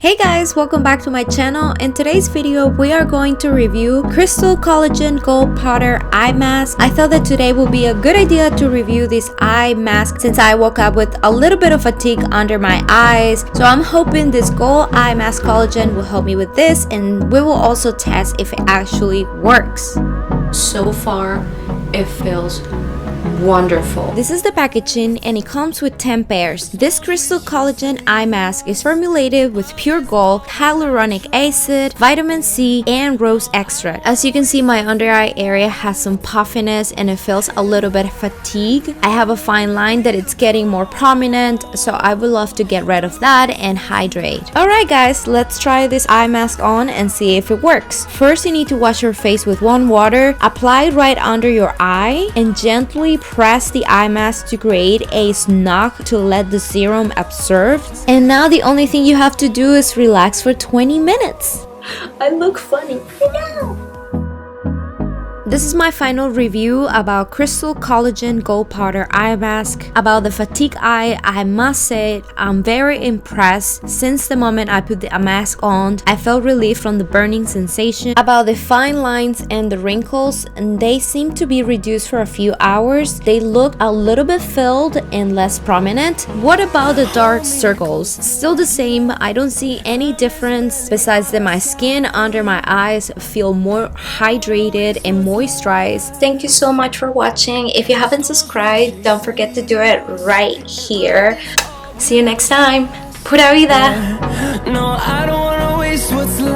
Hey guys, welcome back to my channel. In today's video, we are going to review Crystal Collagen Gold Powder Eye Mask. I thought that today will be a good idea to review this eye mask since I woke up with a little bit of fatigue under my eyes. So I'm hoping this Gold Eye Mask Collagen will help me with this, and we will also test if it actually works. So far, it feels wonderful. This is the packaging and it comes with 10 pairs. This Crystal Collagen Eye Mask is formulated with pure gold, hyaluronic acid, vitamin C, and rose extract. As you can see, my under eye area has some puffiness and it feels a little bit fatigued. I have a fine line that it's getting more prominent, so I would love to get rid of that and hydrate. Alright guys, let's try this eye mask on and see if it works. First, you need to wash your face with warm water, apply it right under your eye, and gently press the eye mask to create a snug to let the serum absorb. And now the only thing you have to do is relax for 20 minutes. I look funny. I know. This is my final review about Crystal Collagen Gold Powder Eye Mask. About the fatigue eye, I must say I'm very impressed. Since the moment I put the mask on, I felt relief from the burning sensation. About the fine lines and the wrinkles, and they seem to be reduced for a few hours. They look a little bit filled and less prominent. What about the dark circles? Still the same. I don't see any difference besides that my skin under my eyes feel more hydrated and moisturized. Thank you so much for watching. If you haven't subscribed, don't forget to do it right here. See you next time. Pura Vida. No, I don't wanna waste what's left.